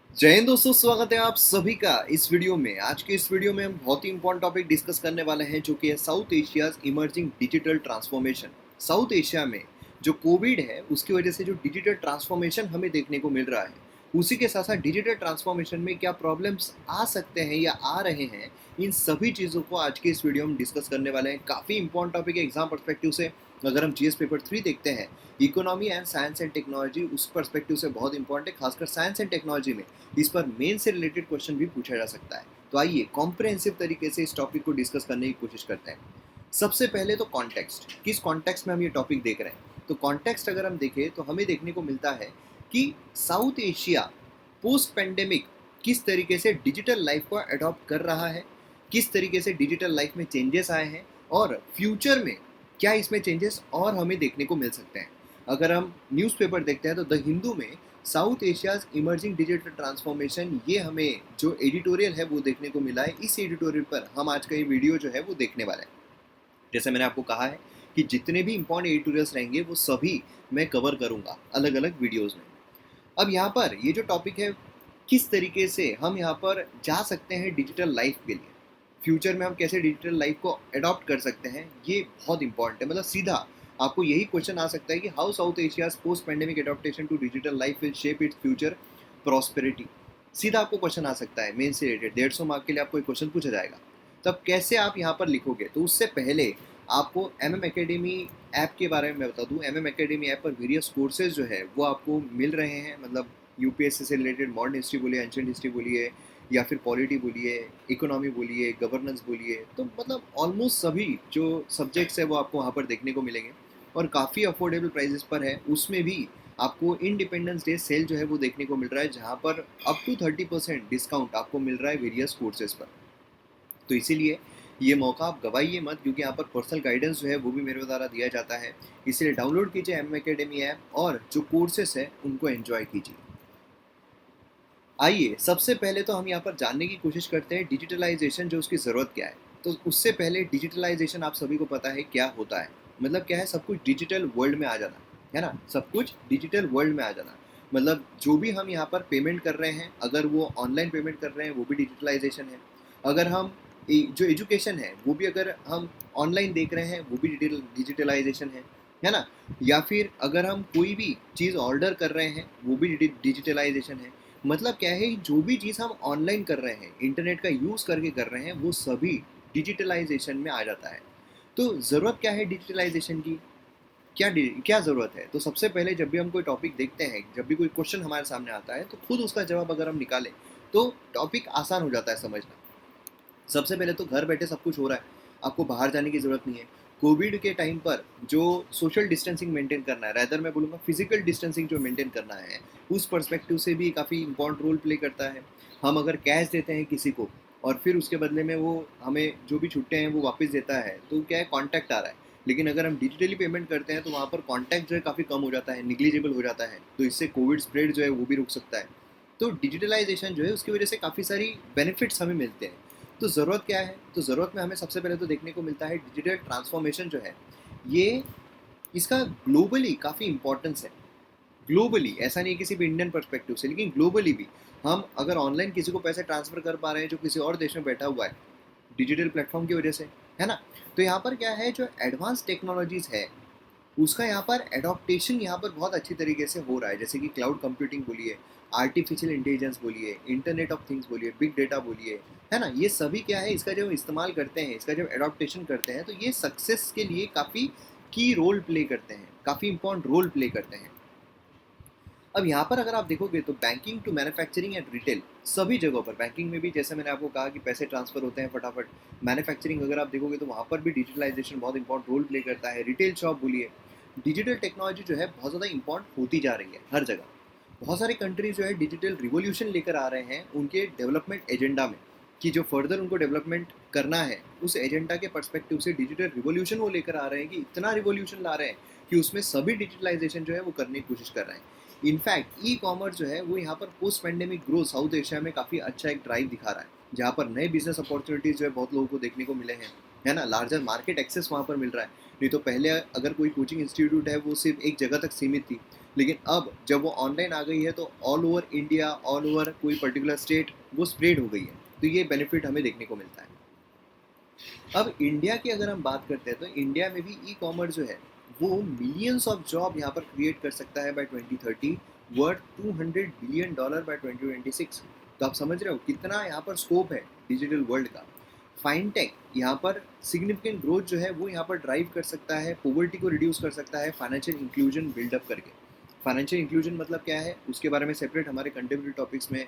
जय हिंद दोस्तों, स्वागत है आप सभी का इस वीडियो में। आज के इस वीडियो में हम बहुत ही इंपॉर्टेंट टॉपिक डिस्कस करने वाले हैं, जो कि है south Asia's emerging digital transformation. South Asia में जो कोविड है उसकी वजह से जो डिजिटल ट्रांसफॉर्मेशन हमें देखने को मिल रहा है, उसी के साथ साथ डिजिटल ट्रांसफॉर्मेशन में क्या प्रॉब्लम्स आ सकते हैं या आ रहे हैं, इन सभी चीज़ों को आज के इस वीडियो में डिस्कस करने वाले हैं। काफ़ी इंपॉर्टेंट टॉपिक है एग्जाम परस्पेक्टिव से। अगर हम जीएस पेपर 3 देखते हैं, economy and science and technology, उस परस्पेक्टिव से बहुत इंपॉर्टेंट है। खासकर साइंस एंड टेक्नोलॉजी में इस पर मेन से रिलेटेड क्वेश्चन भी पूछा जा सकता है। तो आइए कॉम्प्रिहेंसिव तरीके से इस टॉपिक को डिस्कस करने की कोशिश करते हैं। सबसे पहले तो कॉन्टेक्स्ट, किस कॉन्टेक्स्ट में हम ये टॉपिक देख रहे हैं। तो कॉन्टेक्स्ट अगर हम देखें तो हमें देखने को मिलता है कि साउथ एशिया पोस्ट पेंडेमिक किस तरीके से डिजिटल लाइफ को अडॉप्ट कर रहा है, किस तरीके से डिजिटल लाइफ में चेंजेस आए हैं, और फ्यूचर में क्या इसमें चेंजेस और हमें देखने को मिल सकते हैं। अगर हम न्यूज़पेपर देखते हैं तो द हिंदू में south Asia's emerging digital transformation, ये हमें जो एडिटोरियल है वो देखने को मिला है। इस एडिटोरियल पर हम आज का ये वीडियो जो है वो देखने वाले हैं। जैसे मैंने आपको कहा है कि जितने भी इंपॉर्टेंट एडिटोरियल्स रहेंगे वो सभी मैं कवर करूंगा अलग अलग वीडियोस में। अब यहाँ पर ये जो टॉपिक है, किस तरीके से हम यहाँ पर जा सकते हैं डिजिटल लाइफ के लिए, फ्यूचर में हम कैसे डिजिटल लाइफ को अडॉप्ट कर सकते हैं, ये बहुत इंपॉर्टेंट है। मतलब सीधा आपको यही क्वेश्चन आ सकता है कि how South Asia's post pandemic adaptation to digital life will shape its future prosperity. सीधा आपको क्वेश्चन आ सकता है, मेन से रिलेटेड 150 मार्क के लिए आपको एक क्वेश्चन पूछा जाएगा। तब कैसे आप यहाँ पर लिखोगे, तो उससे पहले आपको एम एम अकेडमी ऐप के बारे में मैं बता दूँ। एम एम अकेडमी ऐप पर वेरियस कोर्सेज जो है वो आपको मिल रहे हैं। मतलब यूपीएससी से रिलेटेड मॉडर्न हिस्ट्री बोलिए, एंशियंट हिस्ट्री बोलिए, या फिर पॉलिटी बोलिए, इकोनॉमी बोलिए, गवर्नेंस बोलिए, तो मतलब ऑलमोस्ट सभी जो सब्जेक्ट्स है वो आपको वहाँ पर देखने को मिलेंगे। और काफ़ी अफोर्डेबल प्राइजेस पर है। उसमें भी आपको इंडिपेंडेंस डे सेल जो है वो देखने को मिल रहा है, जहाँ पर अप टू 30% डिस्काउंट आपको मिल रहा है वेरियस कोर्सेज पर। तो इसीलिए ये मौका आप गवाइए मत, क्योंकि यहाँ पर पर्सनल गाइडेंस जो है वो भी मेरे द्वारा दिया जाता है। इसलिए डाउनलोड कीजिए एम अकेडमी ऐप और जो कोर्सेस है उनको एंजॉय कीजिए। आइए सबसे पहले तो हम यहाँ पर जानने की कोशिश करते हैं डिजिटलाइजेशन जो उसकी ज़रूरत क्या है। तो उससे पहले डिजिटलाइजेशन आप सभी को पता है क्या होता है। मतलब क्या है, सब कुछ डिजिटल वर्ल्ड में आ जाना, है ना। सब कुछ डिजिटल वर्ल्ड में आ जाना मतलब जो भी हम यहाँ पर पेमेंट कर रहे हैं, अगर वो ऑनलाइन पेमेंट कर रहे हैं वो भी डिजिटलाइजेशन है। अगर हम जो एजुकेशन है वो भी अगर हम ऑनलाइन देख रहे हैं वो भी डिजिटलाइजेशन है ना। या फिर अगर हम कोई भी चीज़ ऑर्डर कर रहे हैं वो भी डिजिटलाइजेशन है। मतलब क्या है, जो भी चीज़ हम ऑनलाइन कर रहे हैं, इंटरनेट का यूज़ करके कर रहे हैं, वो सभी डिजिटलाइजेशन में आ जाता है। तो ज़रूरत क्या है डिजिटलाइजेशन की, क्या ज़रूरत है। तो सबसे पहले जब भी हम कोई टॉपिक देखते हैं, जब भी कोई क्वेश्चन हमारे सामने आता है, तो खुद उसका जवाब अगर हम निकालें तो टॉपिक आसान हो जाता है समझना। सबसे पहले तो घर बैठे सब कुछ हो रहा है, आपको बाहर जाने की ज़रूरत नहीं है। कोविड के टाइम पर जो सोशल डिस्टेंसिंग मेंटेन करना है, रैदर मैं बोलूँगा फिजिकल डिस्टेंसिंग जो मेंटेन करना है, उस पर्सपेक्टिव से भी काफ़ी इंपॉर्टेंट रोल प्ले करता है। हम अगर कैश देते हैं किसी को और फिर उसके बदले में वो हमें जो भी छुट्टे हैं वो वापस देता है, तो क्या है, कॉन्टैक्ट आ रहा है। लेकिन अगर हम डिजिटली पेमेंट करते हैं तो वहाँ पर कॉन्टैक्ट जो है काफ़ी कम हो जाता है, निग्लिजिबल हो जाता है। तो इससे कोविड स्प्रेड जो है वो भी रुक सकता है। तो डिजिटलाइजेशन जो है उसकी वजह से काफ़ी सारी बेनिफिट्स हमें मिलते हैं। तो ज़रूरत क्या है, तो ज़रूरत में हमें सबसे पहले तो देखने को मिलता है डिजिटल ट्रांसफॉर्मेशन जो है, ये इसका ग्लोबली काफ़ी इंपॉर्टेंस है। ग्लोबली ऐसा नहीं है किसी भी इंडियन परस्पेक्टिव से, लेकिन ग्लोबली भी हम अगर ऑनलाइन किसी को पैसे ट्रांसफर कर पा रहे हैं जो किसी और देश में बैठा हुआ है, डिजिटल प्लेटफॉर्म की वजह से, है ना। तो यहाँ पर क्या है, जो एडवांस टेक्नोलॉजीज है उसका यहाँ पर एडॉप्टेशन यहाँ पर बहुत अच्छी तरीके से हो रहा है। जैसे कि क्लाउड कंप्यूटिंग बोलिए, आर्टिफिशियल इंटेलिजेंस बोलिए, इंटरनेट ऑफ थिंग्स बोलिए, बिग डेटा बोलिए, है ना। ये सभी क्या है, इसका जब इस्तेमाल करते हैं, इसका जब एडॉप्टेशन करते हैं, तो ये सक्सेस के लिए काफ़ी की रोल प्ले करते हैं, काफ़ी इंपॉर्टेंट रोल प्ले करते हैं। अब यहाँ पर अगर आप देखोगे तो banking to manufacturing and retail, सभी जगहों पर, बैंकिंग में भी जैसे मैंने आपको कहा कि पैसे ट्रांसफर होते हैं फटाफट। मैन्युफैक्चरिंग अगर आप देखोगे तो वहाँ पर भी डिजिटलाइजेशन बहुत इंपॉर्टेंट रोल प्ले करता है। रिटेल शॉप बोलिए, डिजिटल टेक्नोलॉजी जो है बहुत ज़्यादा इंपॉर्टेंट होती जा रही है हर जगह। बहुत सारे कंट्रीज जो है डिजिटल रिवॉल्यूशन लेकर आ रहे हैं उनके डेवलपमेंट एजेंडा में, कि जो फर्दर उनको डेवलपमेंट करना है उस एजेंडा के पर्सपेक्टिव से डिजिटल रिवॉल्यूशन वो लेकर आ रहे हैं, कि इतना रिवॉल्यूशन ला रहे हैं कि उसमें सभी डिजिटलाइजेशन जो है वो करने की कोशिश कर रहे हैं। इनफैक्ट ई कॉमर्स जो है वो यहाँ पर post pandemic growth south Asia में काफ़ी अच्छा एक ड्राइव दिखा रहा है, जहाँ पर नए बिजनेस अपॉर्चुनिटीज़ जो है बहुत लोगों को देखने को मिले हैं, है ना। लार्जर मार्केट एक्सेस वहाँ पर मिल रहा है। नहीं तो पहले अगर कोई कोचिंग इंस्टीट्यूट है वो सिर्फ एक जगह तक सीमित थी, लेकिन अब जब वो ऑनलाइन आ गई है तो all over India, all over कोई पर्टिकुलर स्टेट वो स्प्रेड हो गई है, तो ये बेनिफिट हमें देखने को मिलता है। अब इंडिया की अगर हम बात करते हैं तो इंडिया में भी ई कॉमर्स जो है वो मिलियंस ऑफ जॉब यहाँ पर क्रिएट कर सकता है बाय 2030, वर्थ $200 बिलियन बाय 2026। तो आप समझ रहे हो कितना यहाँ पर स्कोप है डिजिटल वर्ल्ड का। फाइनटेक यहाँ पर सिग्निफिकेंट ग्रोथ जो है वो यहाँ पर ड्राइव कर सकता है, पॉवर्टी को रिड्यूस कर सकता है, फाइनेंशियल इंक्लूजन बिल्डअप करके। फाइनेंशियल इंक्लूजन मतलब क्या है उसके बारे में सेपरेट हमारे कंटेम्प्रेरी टॉपिक्स में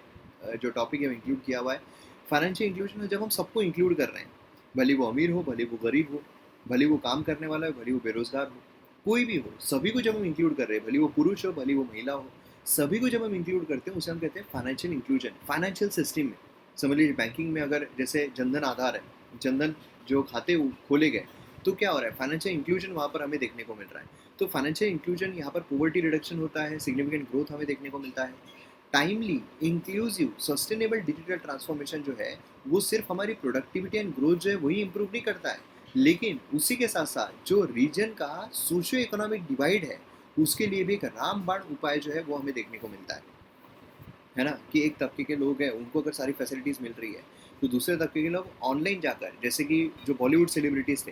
जो टॉपिक है वो इंक्लूड किया हुआ है। फाइनेंशियल इंक्लूजन में जब हम सबको इंक्लूड कर रहे हैं, भले वो अमीर हो, भले वो गरीब हो, भले वो काम करने वाला हो, भले वो बेरोजगार हो, कोई भी हो, सभी को जब हम इंक्लूड कर रहे हैं, भले वो पुरुष हो, भले वो महिला हो, सभी को जब हम इंक्लूड करते हैं उसे हम कहते हैं फाइनेंशियल इंक्लूजन। फाइनेंशियल सिस्टम में समझ लीजिए बैंकिंग में अगर जैसे जनधन आधार है, जनधन जो खाते खोले गए, तो क्या हो रहा है, फाइनेंशियल इंक्लूजन वहाँ पर हमें देखने को मिल रहा है। तो फाइनेंशियल इंक्लूजन यहाँ पर पॉवर्टी रिडक्शन होता है, सिग्निफिकेंट ग्रोथ हमें देखने को मिलता है। Timely, inclusive, sustainable digital transformation जो है वो सिर्फ हमारी प्रोडक्टिविटी एंड ग्रोथ जो है वही इंप्रूव नहीं करता है, लेकिन उसी के साथ साथ जो रीजन का सोशियो इकोनॉमिक डिवाइड है उसके लिए भी एक रामबाण उपाय जो है वो हमें देखने को मिलता है ना, कि एक तबके के लोग हैं उनको अगर सारी फैसिलिटीज़ मिल रही है तो दूसरे तबके के लोग ऑनलाइन जाकर, जैसे कि जो बॉलीवुड सेलिब्रिटीज़ थे,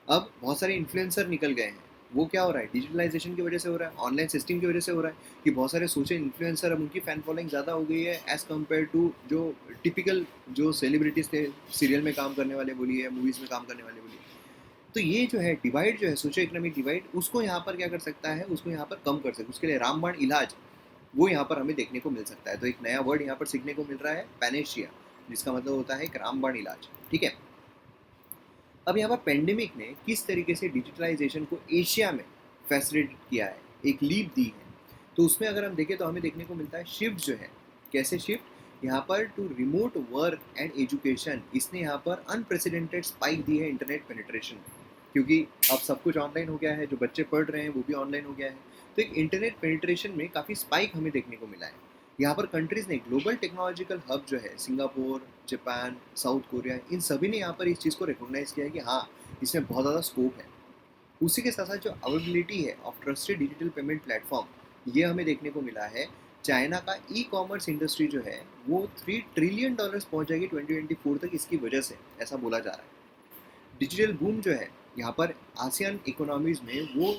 अब बहुत सारे इन्फ्लुएंसर निकल गए हैं। वो क्या हो रहा है, डिजिटलाइजेशन की वजह से हो रहा है, ऑनलाइन सिस्टम की वजह से हो रहा है कि बहुत सारे सोशल इन्फ्लुएंसर, अब उनकी फैन फॉलोइंग ज़्यादा हो गई है एज़ कम्पेयर टू जो टिपिकल जो सेलिब्रिटीज़ थे, सीरियल में काम करने वाले बोलिए, मूवीज़ में काम करने वाले बोलिए। तो ये जो है डिवाइड जो है सोशियो इकोनॉमिक डिवाइड, उसको यहाँ पर क्या कर सकता है, उसको यहाँ पर कम कर सकता है, उसके लिए रामबाण इलाज वो यहाँ पर हमें देखने को मिल सकता है। तो एक नया वर्ड यहाँ पर सीखने को मिल रहा है, पैनेशिया, जिसका मतलब होता है एक रामबाण इलाज। ठीक है, अब यहाँ पर पेंडेमिक ने किस तरीके से डिजिटलाइजेशन को एशिया में फैसिलिटेट किया है, एक लीप दी है, तो उसमें अगर हम देखें तो हमें देखने को मिलता है शिफ्ट जो है, कैसे शिफ्ट, यहाँ पर to remote work and education, इसने यहाँ पर अनप्रेसिडेंटेड स्पाइक दी है इंटरनेट पेनिट्रेशन, क्योंकि अब सब कुछ ऑनलाइन हो गया है, जो बच्चे पढ़ रहे हैं वो भी ऑनलाइन हो गया है, तो एक इंटरनेट पेनिट्रेशन में काफ़ी स्पाइक हमें देखने को मिला है। यहाँ पर कंट्रीज़ ने ग्लोबल टेक्नोलॉजिकल हब जो है, सिंगापुर, जापान, साउथ कोरिया, इन सभी ने यहाँ पर इस चीज़ को रिकॉग्नाइज किया है कि हाँ, इसमें बहुत ज़्यादा स्कोप है। उसी के साथ साथ जो अवेलेबिलिटी है of trusted digital payment platform, ये हमें देखने को मिला है। चाइना का ई कॉमर्स इंडस्ट्री जो है वो $3 ट्रिलियन पहुंच जाएगी 2024 तक, इसकी वजह से ऐसा बोला जा रहा है। डिजिटल बूम जो है यहाँ पर आसियान इकोनॉमीज में वो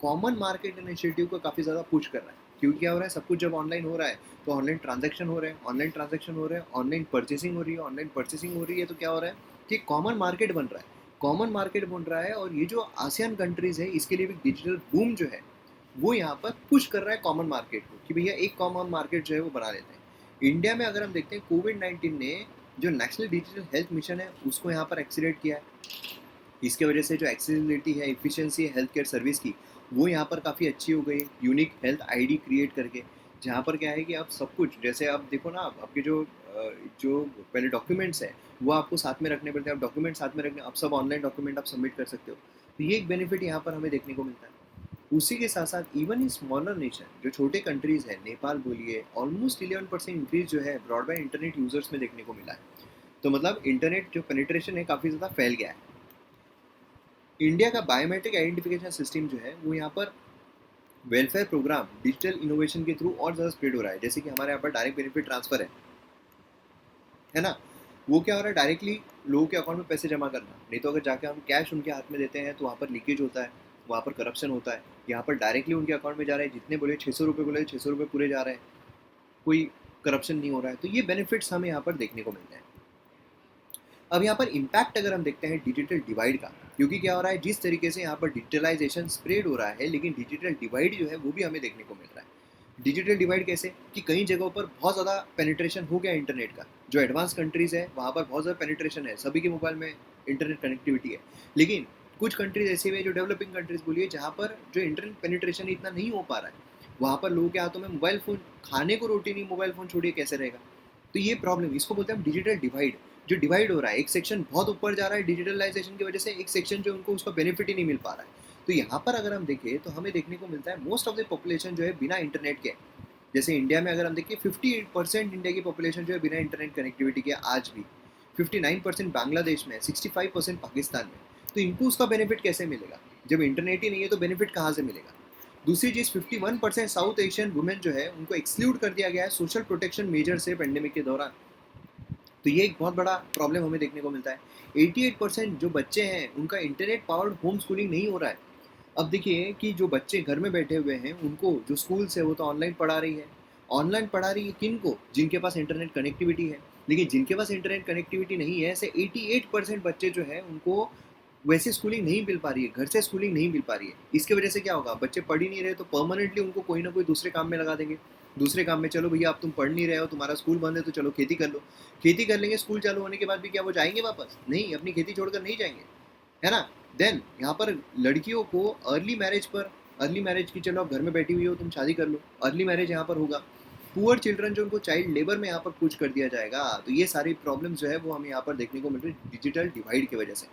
कॉमन मार्केट इनिशिएटिव को काफ़ी ज़्यादा पुश कर रहा है, क्योंकि क्या हो रहा है, सब कुछ जब ऑनलाइन हो रहा है तो ऑनलाइन ट्रांजैक्शन हो रहे हैं, ऑनलाइन ट्रांजैक्शन हो रहे हैं, ऑनलाइन परचेसिंग हो रही है, ऑनलाइन परचेसिंग हो रही है, तो क्या हो रहा है कि कॉमन मार्केट बन रहा है, कॉमन मार्केट बन रहा है, और ये जो आसियान कंट्रीज़ है इसके लिए भी डिजिटल बूम जो है वो यहाँ पर पुश कर रहा है कॉमन मार्केट को, कि भैया एक कॉमन मार्केट जो है वो बना लेते हैं। इंडिया में अगर हम देखते हैं, कोविड-19 ने जो नेशनल डिजिटल हेल्थ मिशन है उसको यहाँ पर एक्सीलरेट किया है। इसके वजह से जो एक्सेसिबिलिटी है, इफ़िशियंसी है हेल्थ केयर सर्विस की, वो यहाँ पर काफ़ी अच्छी हो गई, यूनिक हेल्थ आईडी क्रिएट करके, जहाँ पर क्या है कि आप सब कुछ, जैसे आप देखो ना, आप आपके जो पहले डॉक्यूमेंट्स हैं वो आपको साथ में रखने पड़ते हैं, आप डॉक्यूमेंट साथ में रखने, अब सब ऑनलाइन डॉक्यूमेंट आप सबमिट कर सकते हो, तो ये एक बेनिफिट यहाँ पर हमें देखने को मिलता है। उसी के साथ साथ इवन इन स्मॉलर नेशन, जो छोटे कंट्रीज़ हैं, नेपाल बोलिए, ऑलमोस्ट 11% इंक्रीज जो है ब्रॉडबैंड इंटरनेट यूजर्स में देखने को मिला है। तो मतलब इंटरनेट जो पेनिट्रेशन है काफ़ी ज़्यादा फैल गया है। इंडिया का बायोमेट्रिक आइडेंटिफिकेशन सिस्टम जो है वो यहाँ पर वेलफेयर प्रोग्राम डिजिटल इनोवेशन के थ्रू और ज़्यादा स्प्रेड हो रहा है, जैसे कि हमारे यहाँ पर डायरेक्ट बेनिफिट ट्रांसफर है ना, वो क्या हो रहा है, डायरेक्टली लोगों के अकाउंट में पैसे जमा करना, नहीं तो अगर जाके हम कैश उनके हाथ में देते हैं तो वहाँ पर लीकेज होता है, वहाँ पर करप्शन होता है। यहाँ पर डायरेक्टली उनके अकाउंट में जा रहे हैं, जितने बोले 600 रुपये बोले 600 रुपये पूरे जा रहे हैं, कोई करप्शन नहीं हो रहा है, तो ये बेनिफिट्स हमें यहाँ पर देखने को मिलते हैं। अब यहाँ पर इम्पैक्ट अगर हम देखते हैं डिजिटल डिवाइड का, क्योंकि क्या हो रहा है, जिस तरीके से यहाँ पर डिजिटलाइजेशन स्प्रेड हो रहा है, लेकिन डिजिटल डिवाइड जो है वो भी हमें देखने को मिल रहा है। डिजिटल डिवाइड कैसे, कि कई जगहों पर बहुत ज़्यादा पेनिट्रेशन हो गया इंटरनेट का, जो एडवांस कंट्रीज़ है वहाँ पर बहुत ज़्यादा पेनिट्रेशन है, सभी के मोबाइल में इंटरनेट कनेक्टिविटी है, लेकिन कुछ कंट्रीज ऐसे भी है, जो डेवलपिंग कंट्रीज बोलिए, जहाँ पर जो इंटरनेट पेनिट्रेशन इतना नहीं हो पा रहा है, वहाँ पर लोगों के हाथों में मोबाइल फ़ोन, खाने को रोटी नहीं, मोबाइल फ़ोन छोड़िए कैसे रहेगा। तो ये प्रॉब्लम, इसको बोलते हैं हम डिजिटल डिवाइड, जो डिवाइड हो रहा है, एक सेक्शन बहुत ऊपर जा रहा है डिजिटलाइजेशन की वजह से, एक सेक्शन जो उनको उसका बेनिफिट ही नहीं मिल पा रहा है। तो यहाँ पर अगर हम देखें तो हमें देखने को मिलता है मोस्ट ऑफ द पॉपुलेशन जो है बिना इंटरनेट के, जैसे इंडिया में अगर हम देखें 58% इंडिया की पॉपुलेशन जो है बिना इंटरनेट कनेक्टिविटी के आज भी, 59% बांग्लादेश में, 65% पाकिस्तान में, तो इनको उसका बेनिफिट कैसे मिलेगा, जब इंटरनेट ही नहीं है तो बेनिफिट कहाँ से मिलेगा। दूसरी चीज़ 51% साउथ एशियन वुमेन जो है उनको एक्सक्लूड कर दिया गया है सोशल प्रोटेक्शन मेजर से पेंडेमिक के दौरान। तो ये एक बहुत बड़ा प्रॉब्लम हमें देखने को मिलता है। 88% जो बच्चे हैं उनका इंटरनेट पावर्ड होम स्कूलिंग नहीं हो रहा है। अब देखिए कि जो बच्चे घर में बैठे हुए हैं उनको जो स्कूल्स है वो तो ऑनलाइन पढ़ा रही है। ऑनलाइन पढ़ा रही है किन को? जिनके पास इंटरनेट कनेक्टिविटी है। लेकिन जिनके पास इंटरनेट कनेक्टिविटी नहीं है, ऐसे 88% बच्चे जो है उनको वैसे स्कूलिंग नहीं मिल पा रही है, घर से स्कूलिंग नहीं मिल पा रही है। इसकी वजह से क्या होगा? बच्चे पढ़ ही नहीं रहे तो परमानेंटली उनको कोई ना कोई दूसरे काम में लगा देंगे। दूसरे काम में, चलो भैया अब तुम पढ़ नहीं रहे हो, तुम्हारा स्कूल बंद है तो चलो खेती कर लो। खेती कर लेंगे, स्कूल चालू होने के बाद भी क्या वो जाएंगे वापस? नहीं, अपनी खेती छोड़कर नहीं जाएंगे, है ना? देन यहाँ पर लड़कियों को अर्ली मैरिज की, चलो आप घर में बैठी हुई हो तुम शादी कर लो, अर्ली मैरिज यहाँ पर होगा। पुअर चिल्ड्रन जो उनको चाइल्ड लेबर में यहाँ पर पुश कर दिया जाएगा। तो ये सारी प्रॉब्लम जो है वो हमें यहाँ पर देखने को मिल रही है डिजिटल डिवाइड की वजह से।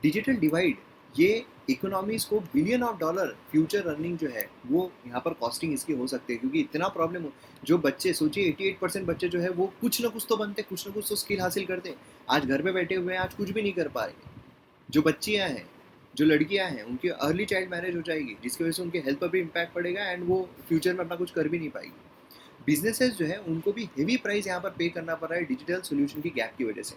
डिजिटल डिवाइड ये इकोनॉमीज को billion of dollar future earning जो है वो यहाँ पर कॉस्टिंग इसकी हो सकती है, क्योंकि इतना प्रॉब्लम हो। जो बच्चे सोचिए 88% बच्चे जो है वो कुछ ना कुछ तो बनते, कुछ ना कुछ तो स्किल हासिल करते। आज घर में बैठे हुए हैं, आज कुछ भी नहीं कर पा रहे। जो बच्चियाँ हैं, जो लड़कियाँ हैं, उनकी अर्ली चाइल्ड मैरिज हो जाएगी, जिसकी वजह से उनके हेल्थ पर भी इम्पैक्ट पड़ेगा एंड वो फ्यूचर में अपना कुछ कर भी नहीं पाएगी। बिजनेसेस जो है उनको भी हेवी प्राइस यहाँ पर पे करना पड़ रहा है डिजिटल सोल्यूशन की गैप की वजह से।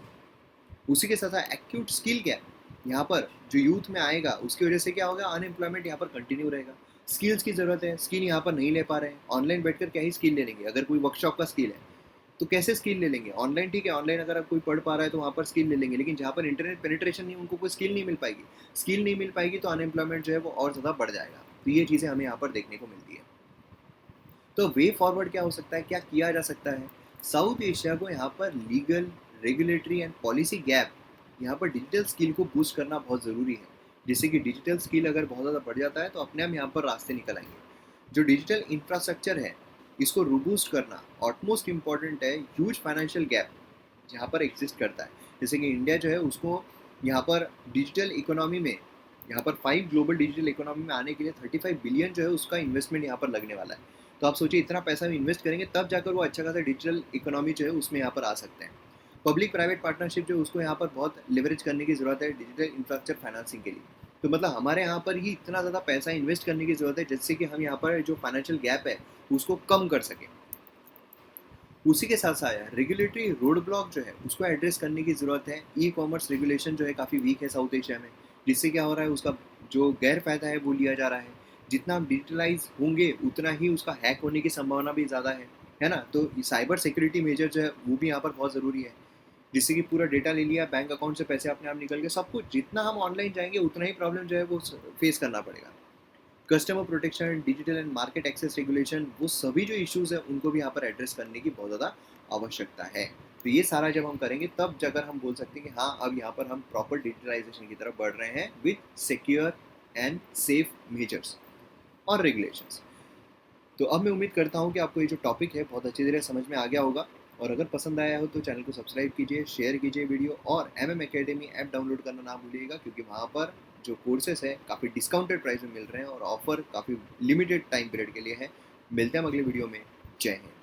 उसी के साथ साथ एक्यूट स्किल गैप यहाँ पर जो यूथ में आएगा उसकी वजह से क्या होगा? अनएम्प्लॉयमेंट यहाँ पर कंटिन्यू रहेगा। स्किल्स की ज़रूरत है, स्किल यहाँ पर नहीं ले पा रहे हैं। ऑनलाइन बैठकर क्या ही स्किल ले लेंगे? अगर कोई वर्कशॉप का स्किल है तो कैसे स्किल ले लेंगे? ऑनलाइन ठीक है, ऑनलाइन अगर आप कोई पढ़ पा रहा है तो वहाँ पर स्किल ले लेंगे, लेकिन जहाँ पर इंटरनेट पेनिट्रेशन नहीं, उनको कोई स्किल नहीं मिल पाएगी। स्किल नहीं मिल पाएगी तो अनएम्प्लॉयमेंट जो है वो और ज़्यादा बढ़ जाएगा। तो ये चीज़ें हमें यहाँ पर देखने को मिलती है। तो वे फॉरवर्ड क्या हो सकता है, क्या किया जा सकता है? साउथ एशिया को यहाँ पर legal, regulatory and policy gap, यहाँ पर डिजिटल स्किल को बूस्ट करना बहुत ज़रूरी है। जिससे कि डिजिटल स्किल अगर बहुत ज़्यादा बढ़ जाता है तो अपने आप यहाँ पर रास्ते निकल आएंगे। जो डिजिटल इंफ्रास्ट्रक्चर है इसको रोबूस्ट करना ऑटमोस्ट इम्पॉर्टेंट है। ह्यूज फाइनेंशियल गैप यहाँ पर एग्जिस्ट करता है। जैसे कि इंडिया जो है उसको यहाँ पर डिजिटल इकोनॉमी में, यहाँ पर 5 ग्लोबल डिजिटल इकोनॉमी में आने के लिए 35 बिलियन जो है उसका इन्वेस्टमेंट यहाँ पर लगने वाला है। तो आप सोचिए इतना पैसा हम इन्वेस्ट करेंगे तब जाकर वो अच्छा खासा डिजिटल इकोनॉमी जो है उसमें यहाँ पर आ सकते हैं। पब्लिक प्राइवेट पार्टनरशिप जो उसको यहाँ पर बहुत लिवरेज करने की ज़रूरत है डिजिटल इंफ्रास्ट्रक्चर फाइनेंसिंग के लिए। तो मतलब हमारे यहाँ पर ही इतना ज़्यादा पैसा इन्वेस्ट करने की ज़रूरत है जिससे कि हम यहाँ पर जो फाइनेंशियल गैप है उसको कम कर सकें। उसी के साथ साथ रेगुलेटरी रोड ब्लॉक जो है उसको एड्रेस करने की ज़रूरत है। ई कॉमर्स रेगुलेशन जो है काफ़ी वीक है साउथ एशिया में, जिससे क्या हो रहा है उसका जो गैर फायदा है वो लिया जा रहा है। जितना हम डिजिटलाइज होंगे उतना ही उसका हैक होने की संभावना भी ज़्यादा है ना? तो साइबर सिक्योरिटी मेजर जो है वो भी यहाँ पर बहुत ज़रूरी है। जिससे कि पूरा डेटा ले लिया, बैंक अकाउंट से पैसे अपने आप निकल गए, सब कुछ। जितना हम ऑनलाइन जाएंगे उतना ही प्रॉब्लम जो है वो फेस करना पड़ेगा। Customer protection, digital and market access regulation, वो सभी जो इश्यूज़ है उनको भी यहाँ पर एड्रेस करने की बहुत ज़्यादा आवश्यकता है। तो ये सारा जब हम करेंगे तब जाकर हम बोल सकते हैं कि हाँ अब यहाँ पर हम प्रॉपर डिजिटलाइजेशन की तरफ बढ़ रहे हैं with secure and safe measures और रेगुलेशंस। तो अब मैं उम्मीद करता हूँ कि आपको ये जो टॉपिक है बहुत अच्छी तरह समझ में आ गया होगा। और अगर पसंद आया हो तो चैनल को सब्सक्राइब कीजिए, शेयर कीजिए वीडियो, और एकेडमी ऐप डाउनलोड करना ना भूलिएगा, क्योंकि वहाँ पर जो कोर्सेस है काफ़ी डिस्काउंटेड प्राइस में मिल रहे हैं और ऑफर काफ़ी लिमिटेड टाइम पीरियड के लिए है। मिलते हैं अगले वीडियो में। जय हिंद।